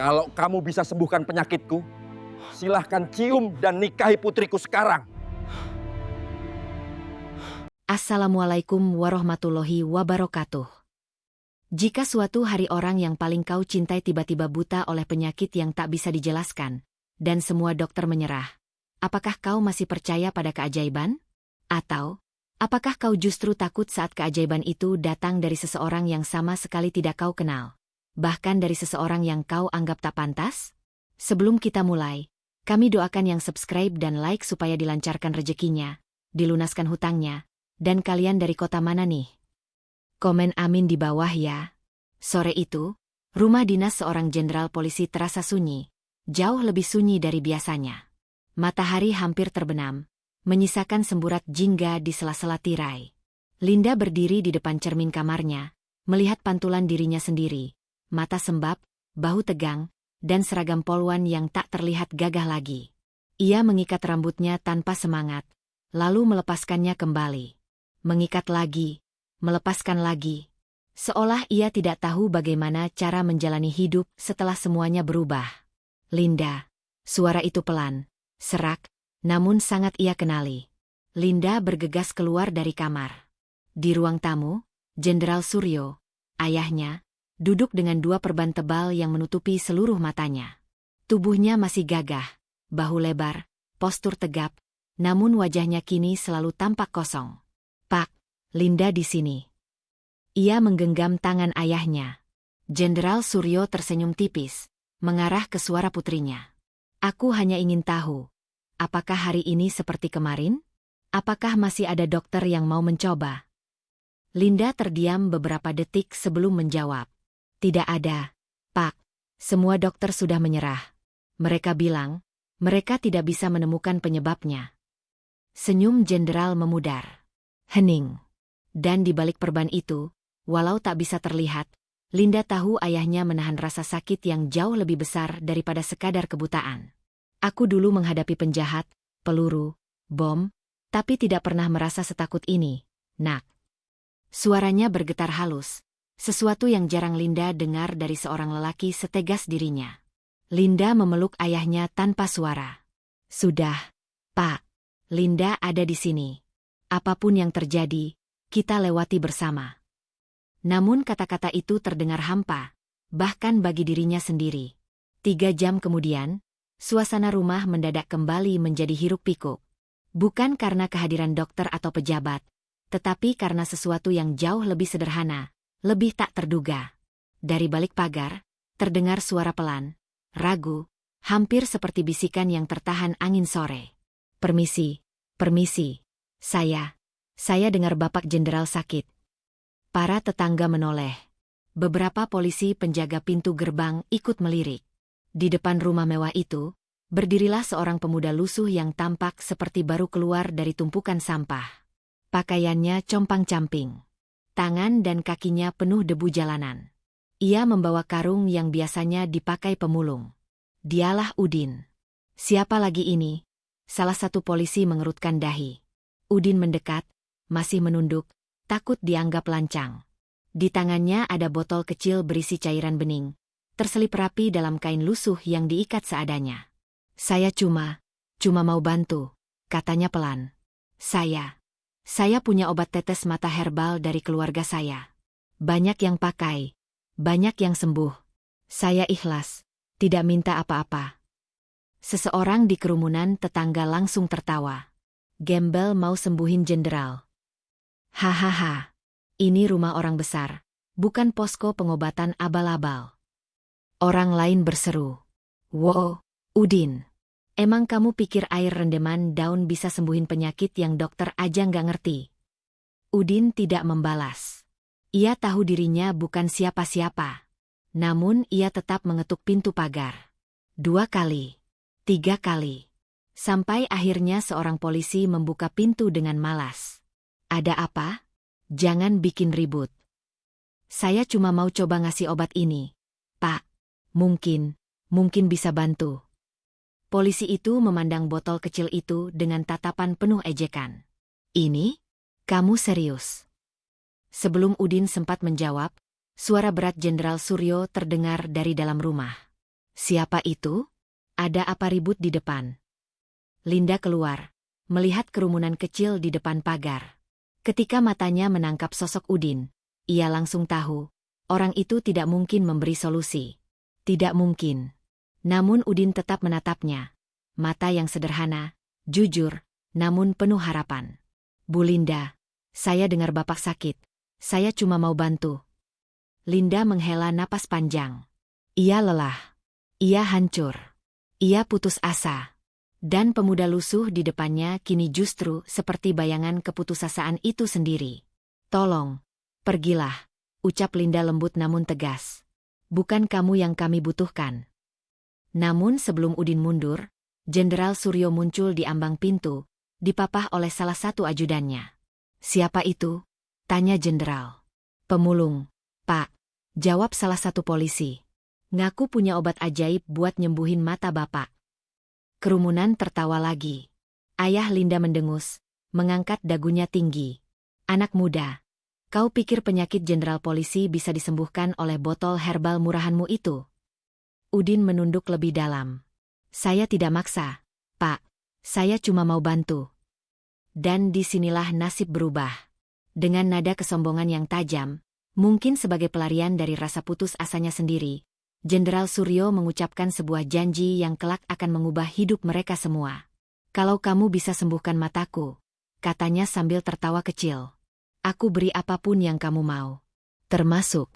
Kalau kamu bisa sembuhkan penyakitku, silahkan cium dan nikahi putriku sekarang. Assalamualaikum warahmatullahi wabarakatuh. Jika suatu hari orang yang paling kau cintai tiba-tiba buta oleh penyakit yang tak bisa dijelaskan, dan semua dokter menyerah, apakah kau masih percaya pada keajaiban? Atau, apakah kau justru takut saat keajaiban itu datang dari seseorang yang sama sekali tidak kau kenal? Bahkan dari seseorang yang kau anggap tak pantas? Sebelum kita mulai, kami doakan yang subscribe dan like supaya dilancarkan rezekinya, dilunaskan hutangnya, dan kalian dari kota mana nih? Komen amin di bawah ya. Sore itu, rumah dinas seorang jenderal polisi terasa sunyi, jauh lebih sunyi dari biasanya. Matahari hampir terbenam, menyisakan semburat jingga di sela-sela tirai. Linda berdiri di depan cermin kamarnya, melihat pantulan dirinya sendiri, mata sembab, bahu tegang, dan seragam polwan yang tak terlihat gagah lagi. Ia mengikat rambutnya tanpa semangat, lalu melepaskannya kembali. Mengikat lagi, melepaskan lagi. Seolah ia tidak tahu bagaimana cara menjalani hidup setelah semuanya berubah. Linda. Suara itu pelan, serak, namun sangat ia kenali. Linda bergegas keluar dari kamar. Di ruang tamu, Jenderal Suryo, ayahnya, duduk dengan dua perban tebal yang menutupi seluruh matanya. Tubuhnya masih gagah, bahu lebar, postur tegap, namun wajahnya kini selalu tampak kosong. Pak, Linda di sini. Ia menggenggam tangan ayahnya. Jenderal Suryo tersenyum tipis, mengarah ke suara putrinya. Aku hanya ingin tahu, apakah hari ini seperti kemarin? Apakah masih ada dokter yang mau mencoba? Linda terdiam beberapa detik sebelum menjawab. Tidak ada, Pak. Semua dokter sudah menyerah. Mereka bilang, mereka tidak bisa menemukan penyebabnya. Senyum jenderal memudar. Hening. Dan di balik perban itu, walau tak bisa terlihat, Linda tahu ayahnya menahan rasa sakit yang jauh lebih besar daripada sekadar kebutaan. Aku dulu menghadapi penjahat, peluru, bom, tapi tidak pernah merasa setakut ini, Nak. Suaranya bergetar halus, sesuatu yang jarang Linda dengar dari seorang lelaki setegas dirinya. Linda memeluk ayahnya tanpa suara. Sudah, Pak. Linda ada di sini. Apapun yang terjadi, kita lewati bersama. Namun kata-kata itu terdengar hampa, bahkan bagi dirinya sendiri. 3 jam kemudian, suasana rumah mendadak kembali menjadi hiruk-pikuk. Bukan karena kehadiran dokter atau pejabat, tetapi karena sesuatu yang jauh lebih sederhana, lebih tak terduga. Dari balik pagar, terdengar suara pelan, ragu, hampir seperti bisikan yang tertahan angin sore. Permisi, permisi, saya dengar Bapak Jenderal sakit. Para tetangga menoleh. Beberapa polisi penjaga pintu gerbang ikut melirik. Di depan rumah mewah itu, berdirilah seorang pemuda lusuh yang tampak seperti baru keluar dari tumpukan sampah. Pakaiannya compang-camping. Tangan dan kakinya penuh debu jalanan. Ia membawa karung yang biasanya dipakai pemulung. Dialah Udin. Siapa lagi ini? Salah satu polisi mengerutkan dahi. Udin mendekat, masih menunduk, takut dianggap lancang. Di tangannya ada botol kecil berisi cairan bening, terselip rapi dalam kain lusuh yang diikat seadanya. Saya cuma mau bantu, katanya pelan. Saya punya obat tetes mata herbal dari keluarga saya. Banyak yang pakai, banyak yang sembuh. Saya ikhlas, tidak minta apa-apa. Seseorang di kerumunan tetangga langsung tertawa. Gembel mau sembuhin jenderal. Hahaha, ini rumah orang besar, bukan posko pengobatan abal-abal. Orang lain berseru. Wow, Udin. Emang kamu pikir air rendeman daun bisa sembuhin penyakit yang dokter aja nggak ngerti? Udin tidak membalas. Ia tahu dirinya bukan siapa-siapa. Namun ia tetap mengetuk pintu pagar. 2 kali. 3 kali. Sampai akhirnya seorang polisi membuka pintu dengan malas. Ada apa? Jangan bikin ribut. Saya cuma mau coba ngasih obat ini. Pak, mungkin bisa bantu. Polisi itu memandang botol kecil itu dengan tatapan penuh ejekan. Ini? Kamu serius? Sebelum Udin sempat menjawab, suara berat Jenderal Suryo terdengar dari dalam rumah. Siapa itu? Ada apa ribut di depan? Linda keluar, melihat kerumunan kecil di depan pagar. Ketika matanya menangkap sosok Udin, ia langsung tahu, orang itu tidak mungkin memberi solusi. Tidak mungkin. Namun Udin tetap menatapnya. Mata yang sederhana, jujur, namun penuh harapan. Bu Linda, saya dengar Bapak sakit. Saya cuma mau bantu. Linda menghela napas panjang. Ia lelah. Ia hancur. Ia putus asa. Dan pemuda lusuh di depannya kini justru seperti bayangan keputusasaan itu sendiri. Tolong, pergilah, ucap Linda lembut namun tegas. Bukan kamu yang kami butuhkan. Namun sebelum Udin mundur, Jenderal Suryo muncul di ambang pintu, dipapah oleh salah satu ajudannya. Siapa itu? Tanya jenderal. Pemulung, Pak, jawab salah satu polisi. Ngaku punya obat ajaib buat nyembuhin mata Bapak. Kerumunan tertawa lagi. Ayah Linda mendengus, mengangkat dagunya tinggi. Anak muda, kau pikir penyakit jenderal polisi bisa disembuhkan oleh botol herbal murahanmu itu? Udin menunduk lebih dalam. Saya tidak maksa, Pak. Saya cuma mau bantu. Dan disinilah nasib berubah. Dengan nada kesombongan yang tajam, mungkin sebagai pelarian dari rasa putus asanya sendiri, Jenderal Suryo mengucapkan sebuah janji yang kelak akan mengubah hidup mereka semua. Kalau kamu bisa sembuhkan mataku, katanya sambil tertawa kecil. Aku beri apapun yang kamu mau. Termasuk.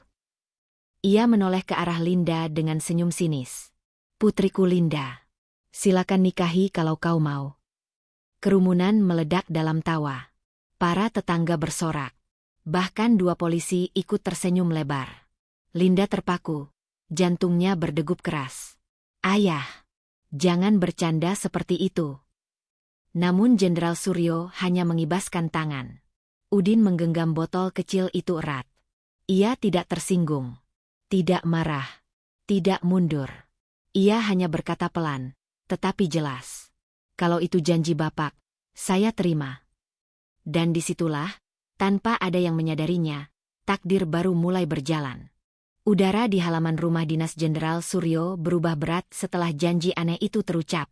Ia menoleh ke arah Linda dengan senyum sinis. Putriku Linda, silakan nikahi kalau kau mau. Kerumunan meledak dalam tawa. Para tetangga bersorak. Bahkan dua polisi ikut tersenyum lebar. Linda terpaku. Jantungnya berdegup keras. Ayah, jangan bercanda seperti itu. Namun Jenderal Suryo hanya mengibaskan tangan. Udin menggenggam botol kecil itu erat. Ia tidak tersinggung. Tidak marah. Tidak mundur. Ia hanya berkata pelan, tetapi jelas. Kalau itu janji Bapak, saya terima. Dan disitulah, tanpa ada yang menyadarinya, takdir baru mulai berjalan. Udara di halaman rumah dinas Jenderal Suryo berubah berat setelah janji aneh itu terucap.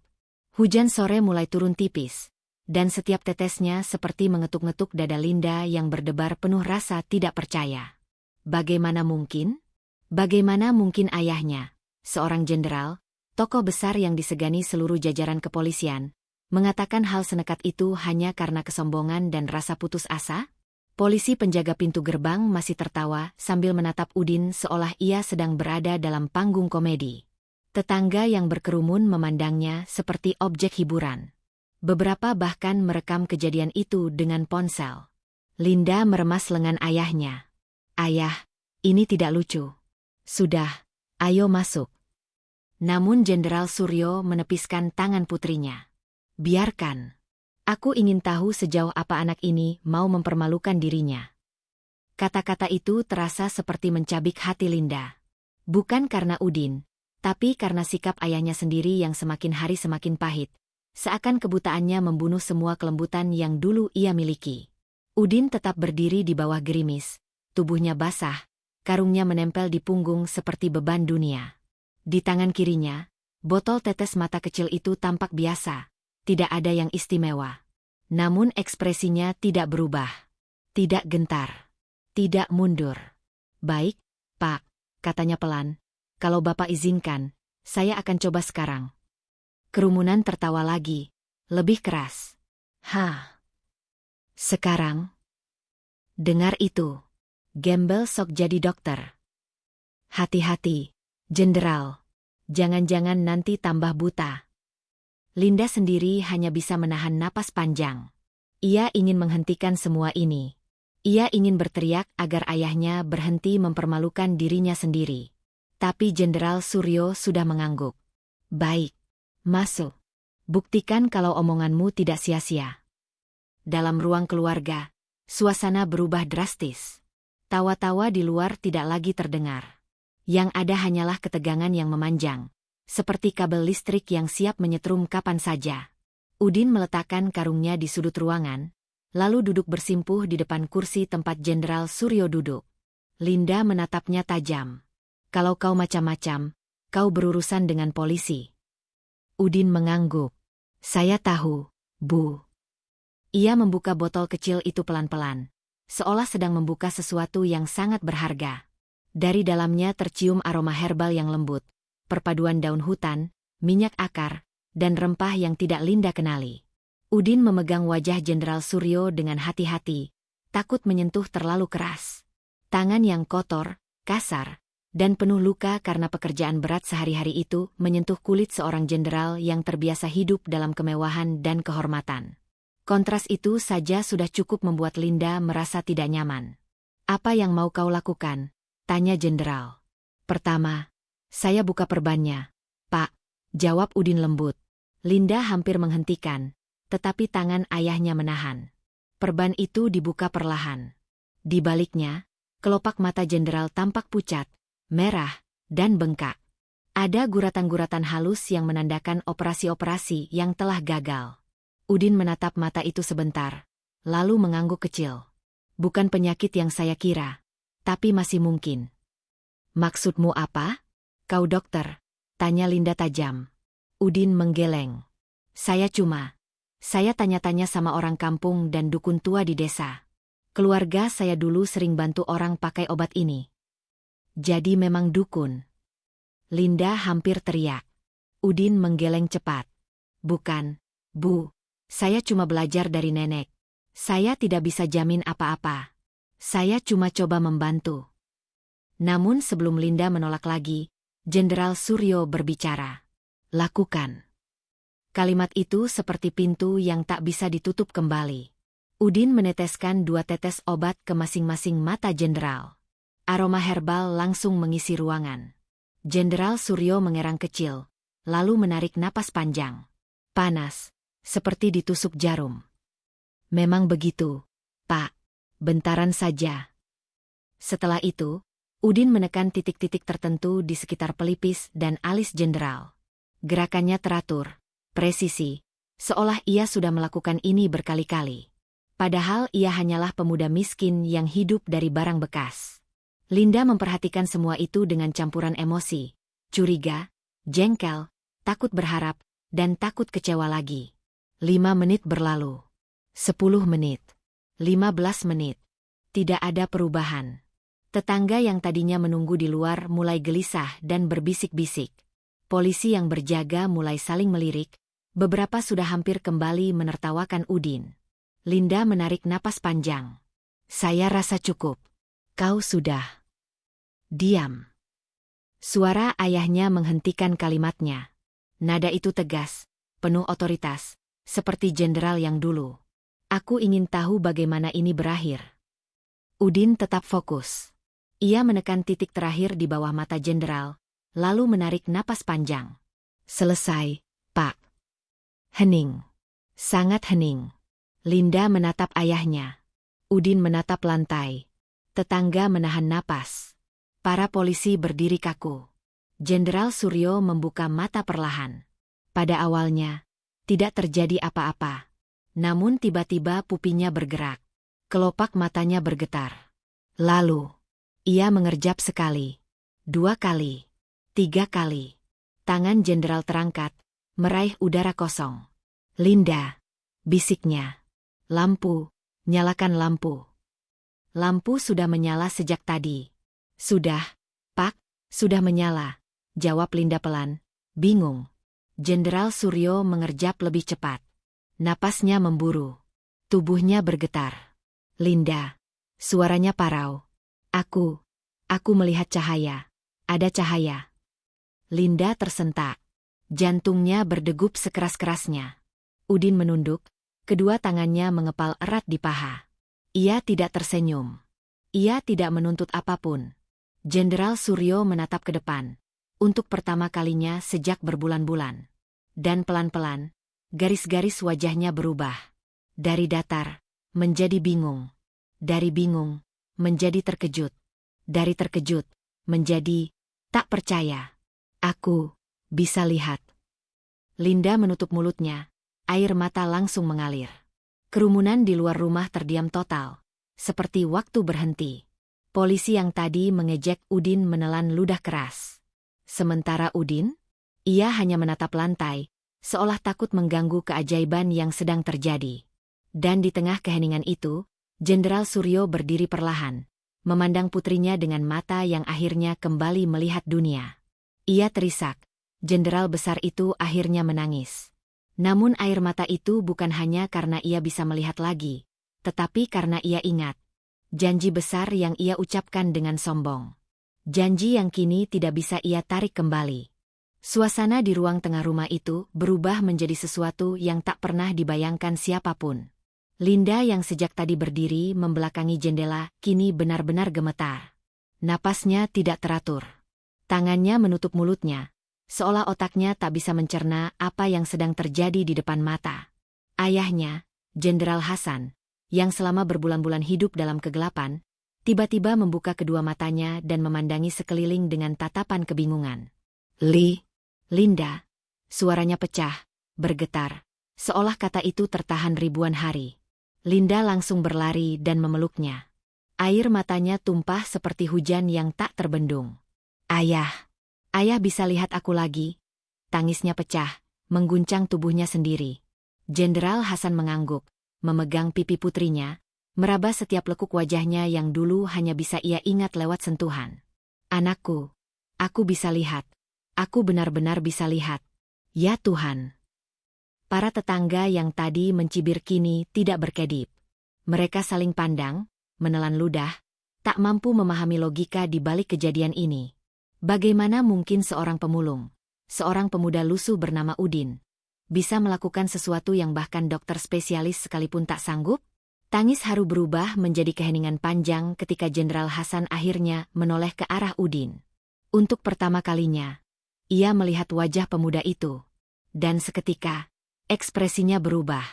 Hujan sore mulai turun tipis, dan setiap tetesnya seperti mengetuk-ngetuk dada Linda yang berdebar penuh rasa tidak percaya. Bagaimana mungkin? Bagaimana mungkin ayahnya, seorang jenderal, tokoh besar yang disegani seluruh jajaran kepolisian, mengatakan hal senekat itu hanya karena kesombongan dan rasa putus asa? Polisi penjaga pintu gerbang masih tertawa sambil menatap Udin seolah ia sedang berada dalam panggung komedi. Tetangga yang berkerumun memandangnya seperti objek hiburan. Beberapa bahkan merekam kejadian itu dengan ponsel. Linda meremas lengan ayahnya. Ayah, ini tidak lucu. Sudah, ayo masuk. Namun Jenderal Suryo menepiskan tangan putrinya. Biarkan. Aku ingin tahu sejauh apa anak ini mau mempermalukan dirinya. Kata-kata itu terasa seperti mencabik hati Linda. Bukan karena Udin, tapi karena sikap ayahnya sendiri yang semakin hari semakin pahit. Seakan kebutaannya membunuh semua kelembutan yang dulu ia miliki. Udin tetap berdiri di bawah gerimis. Tubuhnya basah, karungnya menempel di punggung seperti beban dunia. Di tangan kirinya, botol tetes mata kecil itu tampak biasa. Tidak ada yang istimewa. Namun ekspresinya tidak berubah. Tidak gentar. Tidak mundur. Baik, Pak, katanya pelan. Kalau Bapak izinkan, saya akan coba sekarang. Kerumunan tertawa lagi. Lebih keras. Hah. Sekarang? Dengar itu. Gembel sok jadi dokter. Hati-hati, Jenderal. Jangan-jangan nanti tambah buta. Linda sendiri hanya bisa menahan napas panjang. Ia ingin menghentikan semua ini. Ia ingin berteriak agar ayahnya berhenti mempermalukan dirinya sendiri. Tapi Jenderal Suryo sudah mengangguk. Baik, masuk. Buktikan kalau omonganmu tidak sia-sia. Dalam ruang keluarga, suasana berubah drastis. Tawa-tawa di luar tidak lagi terdengar. Yang ada hanyalah ketegangan yang memanjang. Seperti kabel listrik yang siap menyetrum kapan saja. Udin meletakkan karungnya di sudut ruangan, lalu duduk bersimpuh di depan kursi tempat Jenderal Suryo duduk. Linda menatapnya tajam. Kalau kau macam-macam, kau berurusan dengan polisi. Udin mengangguk. Saya tahu, Bu. Ia membuka botol kecil itu pelan-pelan, seolah sedang membuka sesuatu yang sangat berharga. Dari dalamnya tercium aroma herbal yang lembut, perpaduan daun hutan, minyak akar, dan rempah yang tidak Linda kenali. Udin memegang wajah Jenderal Suryo dengan hati-hati, takut menyentuh terlalu keras. Tangan yang kotor, kasar, dan penuh luka karena pekerjaan berat sehari-hari itu menyentuh kulit seorang jenderal yang terbiasa hidup dalam kemewahan dan kehormatan. Kontras itu saja sudah cukup membuat Linda merasa tidak nyaman. Apa yang mau kau lakukan? Tanya jenderal. Pertama, saya buka perbannya, Pak, jawab Udin lembut. Linda hampir menghentikan, tetapi tangan ayahnya menahan. Perban itu dibuka perlahan. Di baliknya, kelopak mata jenderal tampak pucat, merah, dan bengkak. Ada guratan-guratan halus yang menandakan operasi-operasi yang telah gagal. Udin menatap mata itu sebentar, lalu mengangguk kecil. Bukan penyakit yang saya kira, tapi masih mungkin. Maksudmu apa? Kau dokter? Tanya Linda tajam. Udin menggeleng. Saya tanya-tanya sama orang kampung dan dukun tua di desa. Keluarga saya dulu sering bantu orang pakai obat ini. Jadi memang dukun. Linda hampir teriak. Udin menggeleng cepat. Bukan, Bu. Saya cuma belajar dari nenek. Saya tidak bisa jamin apa-apa. Saya cuma coba membantu. Namun sebelum Linda menolak lagi, Jenderal Suryo berbicara. Lakukan. Kalimat itu seperti pintu yang tak bisa ditutup kembali. Udin meneteskan 2 tetes obat ke masing-masing mata jenderal. Aroma herbal langsung mengisi ruangan. Jenderal Suryo mengerang kecil, lalu menarik napas panjang. Panas, seperti ditusuk jarum. Memang begitu, Pak. Bentaran saja. Setelah itu, Udin menekan titik-titik tertentu di sekitar pelipis dan alis jenderal. Gerakannya teratur, presisi, seolah ia sudah melakukan ini berkali-kali. Padahal ia hanyalah pemuda miskin yang hidup dari barang bekas. Linda memperhatikan semua itu dengan campuran emosi, curiga, jengkel, takut berharap, dan takut kecewa lagi. 5 menit berlalu. 10 menit. 15 menit. Tidak ada perubahan. Tetangga yang tadinya menunggu di luar mulai gelisah dan berbisik-bisik. Polisi yang berjaga mulai saling melirik, beberapa sudah hampir kembali menertawakan Udin. Linda menarik napas panjang. Saya rasa cukup. Kau sudah. Diam. Suara ayahnya menghentikan kalimatnya. Nada itu tegas, penuh otoritas, seperti jenderal yang dulu. Aku ingin tahu bagaimana ini berakhir. Udin tetap fokus. Ia menekan titik terakhir di bawah mata jenderal, lalu menarik napas panjang. Selesai, Pak. Hening. Sangat hening. Linda menatap ayahnya. Udin menatap lantai. Tetangga menahan napas. Para polisi berdiri kaku. Jenderal Suryo membuka mata perlahan. Pada awalnya, tidak terjadi apa-apa. Namun tiba-tiba pupinya bergerak. Kelopak matanya bergetar. Lalu, ia mengerjap sekali, 2 kali, 3 kali. Tangan jenderal terangkat, meraih udara kosong. Linda, bisiknya. Lampu, nyalakan lampu. Lampu sudah menyala sejak tadi. Sudah, Pak, sudah menyala, jawab Linda pelan, bingung. Jenderal Suryo mengerjap lebih cepat. Napasnya memburu. Tubuhnya bergetar. Linda, suaranya parau. Aku melihat cahaya. Ada cahaya. Linda tersentak. Jantungnya berdegup sekeras-kerasnya. Udin menunduk, kedua tangannya mengepal erat di paha. Ia tidak tersenyum. Ia tidak menuntut apapun. Jenderal Suryo menatap ke depan. Untuk pertama kalinya sejak berbulan-bulan. Dan pelan-pelan, garis-garis wajahnya berubah. Dari datar, menjadi bingung. Dari bingung, menjadi terkejut. Dari terkejut, menjadi tak percaya. Aku bisa lihat. Linda menutup mulutnya, air mata langsung mengalir. Kerumunan di luar rumah terdiam total, seperti waktu berhenti. Polisi yang tadi mengejek Udin menelan ludah keras. Sementara Udin? Ia hanya menatap lantai, seolah takut mengganggu keajaiban yang sedang terjadi. Dan di tengah keheningan itu, Jenderal Suryo berdiri perlahan, memandang putrinya dengan mata yang akhirnya kembali melihat dunia. Ia terisak. Jenderal besar itu akhirnya menangis. Namun air mata itu bukan hanya karena ia bisa melihat lagi, tetapi karena ia ingat janji besar yang ia ucapkan dengan sombong. Janji yang kini tidak bisa ia tarik kembali. Suasana di ruang tengah rumah itu berubah menjadi sesuatu yang tak pernah dibayangkan siapapun. Linda yang sejak tadi berdiri membelakangi jendela, kini benar-benar gemetar. Napasnya tidak teratur. Tangannya menutup mulutnya, seolah otaknya tak bisa mencerna apa yang sedang terjadi di depan mata. Ayahnya, Jenderal Hasan, yang selama berbulan-bulan hidup dalam kegelapan, tiba-tiba membuka kedua matanya dan memandangi sekeliling dengan tatapan kebingungan. Linda, suaranya pecah, bergetar, seolah kata itu tertahan ribuan hari. Linda langsung berlari dan memeluknya. Air matanya tumpah seperti hujan yang tak terbendung. Ayah bisa lihat aku lagi? Tangisnya pecah, mengguncang tubuhnya sendiri. Jenderal Hasan mengangguk, memegang pipi putrinya, meraba setiap lekuk wajahnya yang dulu hanya bisa ia ingat lewat sentuhan. Anakku, aku bisa lihat. Aku benar-benar bisa lihat. Ya Tuhan. Para tetangga yang tadi mencibir kini tidak berkedip. Mereka saling pandang, menelan ludah, tak mampu memahami logika di balik kejadian ini. Bagaimana mungkin seorang pemulung, seorang pemuda lusuh bernama Udin, bisa melakukan sesuatu yang bahkan dokter spesialis sekalipun tak sanggup? Tangis haru berubah menjadi keheningan panjang ketika Jenderal Hasan akhirnya menoleh ke arah Udin. Untuk pertama kalinya, ia melihat wajah pemuda itu. Dan seketika, ekspresinya berubah.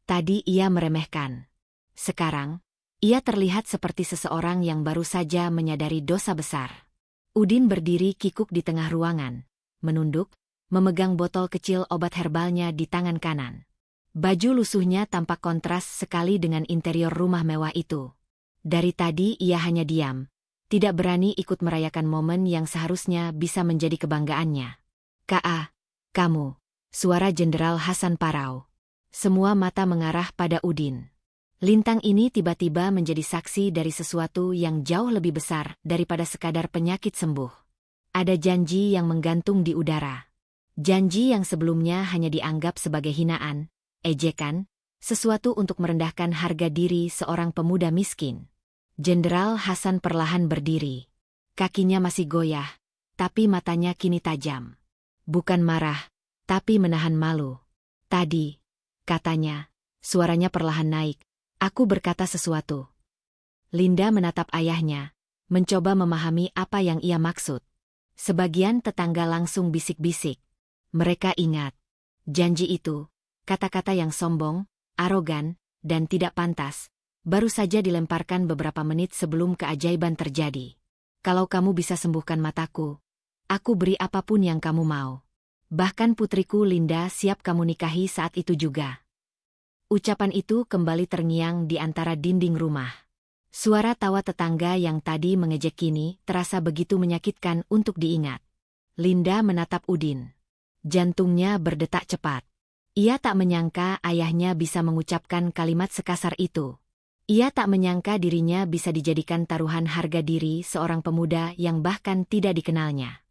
Tadi ia meremehkan. Sekarang, ia terlihat seperti seseorang yang baru saja menyadari dosa besar. Udin berdiri kikuk di tengah ruangan, menunduk, memegang botol kecil obat herbalnya di tangan kanan. Baju lusuhnya tampak kontras sekali dengan interior rumah mewah itu. Dari tadi ia hanya diam, tidak berani ikut merayakan momen yang seharusnya bisa menjadi kebanggaannya. Kamu, suara Jenderal Hasan parau. Semua mata mengarah pada Udin. Lintang ini tiba-tiba menjadi saksi dari sesuatu yang jauh lebih besar daripada sekadar penyakit sembuh. Ada janji yang menggantung di udara. Janji yang sebelumnya hanya dianggap sebagai hinaan, ejekan, sesuatu untuk merendahkan harga diri seorang pemuda miskin. Jenderal Hasan perlahan berdiri. Kakinya masih goyah, tapi matanya kini tajam. Bukan marah, tapi menahan malu. Tadi, katanya, suaranya perlahan naik, aku berkata sesuatu. Linda menatap ayahnya, mencoba memahami apa yang ia maksud. Sebagian tetangga langsung bisik-bisik. Mereka ingat. Janji itu, kata-kata yang sombong, arogan, dan tidak pantas, baru saja dilemparkan beberapa menit sebelum keajaiban terjadi. Kalau kamu bisa sembuhkan mataku, aku beri apapun yang kamu mau. Bahkan putriku Linda siap kamu nikahi saat itu juga. Ucapan itu kembali terngiang di antara dinding rumah. Suara tawa tetangga yang tadi mengejek kini terasa begitu menyakitkan untuk diingat. Linda menatap Udin. Jantungnya berdetak cepat. Ia tak menyangka ayahnya bisa mengucapkan kalimat sekasar itu. Ia tak menyangka dirinya bisa dijadikan taruhan harga diri seorang pemuda yang bahkan tidak dikenalnya.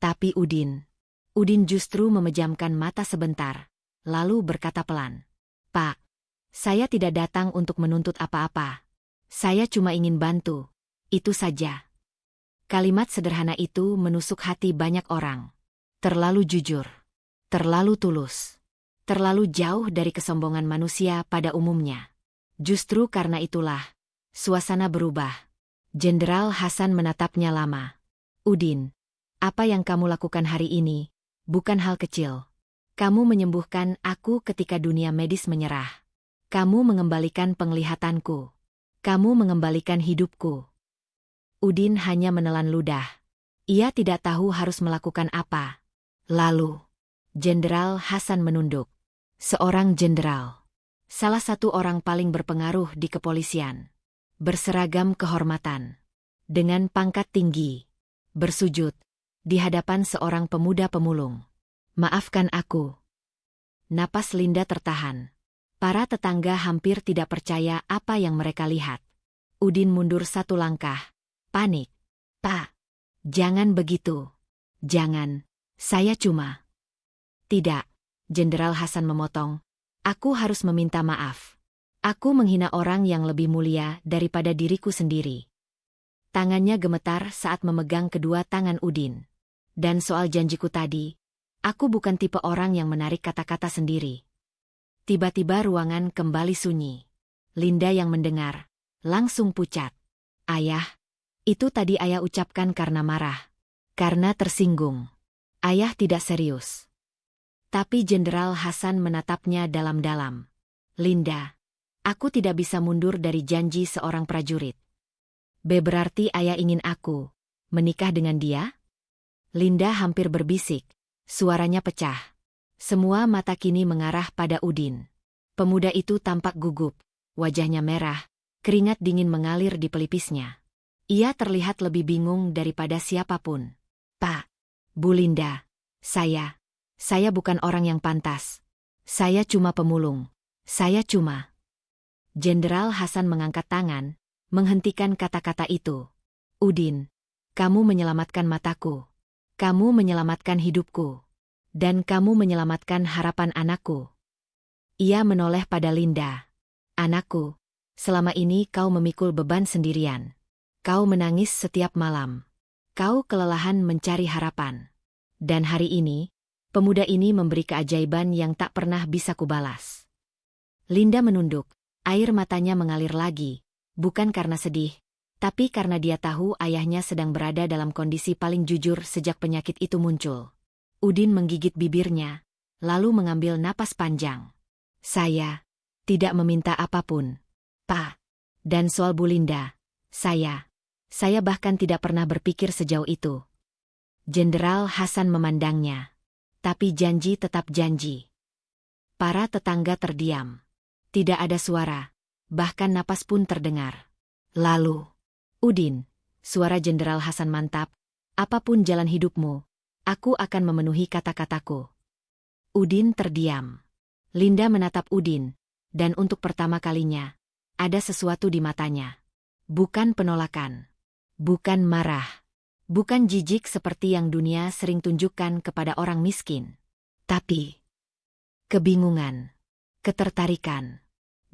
Tapi Udin justru memejamkan mata sebentar, lalu berkata pelan. Pak, saya tidak datang untuk menuntut apa-apa. Saya cuma ingin bantu. Itu saja. Kalimat sederhana itu menusuk hati banyak orang. Terlalu jujur. Terlalu tulus. Terlalu jauh dari kesombongan manusia pada umumnya. Justru karena itulah, suasana berubah. Jenderal Hasan menatapnya lama. Udin, apa yang kamu lakukan hari ini, bukan hal kecil. Kamu menyembuhkan aku ketika dunia medis menyerah. Kamu mengembalikan penglihatanku. Kamu mengembalikan hidupku. Udin hanya menelan ludah. Ia tidak tahu harus melakukan apa. Lalu, Jenderal Hasan menunduk. Seorang jenderal. Salah satu orang paling berpengaruh di kepolisian. Berseragam kehormatan. Dengan pangkat tinggi. Bersujud. di hadapan seorang pemuda pemulung. Maafkan aku. Napas Linda tertahan. Para tetangga hampir tidak percaya apa yang mereka lihat. Udin mundur satu langkah. Panik. Pak, jangan begitu. Jangan, saya cuma... Tidak, Jenderal Hasan memotong. Aku harus meminta maaf. Aku menghina orang yang lebih mulia daripada diriku sendiri. Tangannya gemetar saat memegang kedua tangan Udin. Dan soal janjiku tadi, aku bukan tipe orang yang menarik kata-kata sendiri. Tiba-tiba ruangan kembali sunyi. Linda yang mendengar, langsung pucat. Ayah, itu tadi ayah ucapkan karena marah. Karena tersinggung. Ayah tidak serius. Tapi Jenderal Hasan menatapnya dalam-dalam. Linda, aku tidak bisa mundur dari janji seorang prajurit. Berarti ayah ingin aku menikah dengan dia? Linda hampir berbisik. Suaranya pecah. Semua mata kini mengarah pada Udin. Pemuda itu tampak gugup. Wajahnya merah. Keringat dingin mengalir di pelipisnya. Ia terlihat lebih bingung daripada siapapun. Pak, Bu Linda, Saya bukan orang yang pantas. Saya cuma pemulung. Saya cuma... Jenderal Hasan mengangkat tangan, menghentikan kata-kata itu. Udin, kamu menyelamatkan mataku. Kamu menyelamatkan hidupku. Dan kamu menyelamatkan harapan anakku. Ia menoleh pada Linda. Anakku, selama ini kau memikul beban sendirian. Kau menangis setiap malam. Kau kelelahan mencari harapan. Dan hari ini, pemuda ini memberi keajaiban yang tak pernah bisa kubalas. Linda menunduk, air matanya mengalir lagi, bukan karena sedih, tapi karena dia tahu ayahnya sedang berada dalam kondisi paling jujur sejak penyakit itu muncul. Udin menggigit bibirnya, lalu mengambil napas panjang. Saya tidak meminta apapun, Pak. Dan soal Bu Linda, saya bahkan tidak pernah berpikir sejauh itu. Jenderal Hasan memandangnya. Tapi janji tetap janji. Para tetangga terdiam. Tidak ada suara, bahkan napas pun terdengar. Lalu, Udin, suara Jenderal Hasan mantap, apapun jalan hidupmu, aku akan memenuhi kata-kataku. Udin terdiam. Linda menatap Udin, dan untuk pertama kalinya, ada sesuatu di matanya. Bukan penolakan. Bukan marah. Bukan jijik seperti yang dunia sering tunjukkan kepada orang miskin. Tapi kebingungan, ketertarikan,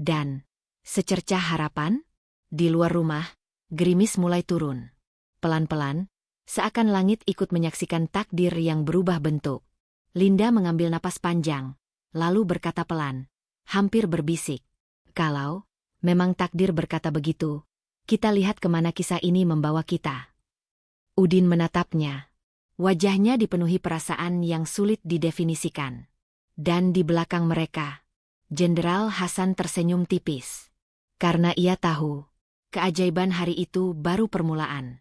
dan secercah harapan. Di luar rumah, gerimis mulai turun. Pelan-pelan, seakan langit ikut menyaksikan takdir yang berubah bentuk. Linda mengambil napas panjang, lalu berkata pelan, hampir berbisik. Kalau memang takdir berkata begitu, kita lihat kemana kisah ini membawa kita. Udin menatapnya. Wajahnya dipenuhi perasaan yang sulit didefinisikan. Dan di belakang mereka, Jenderal Hasan tersenyum tipis. Karena ia tahu, keajaiban hari itu baru permulaan.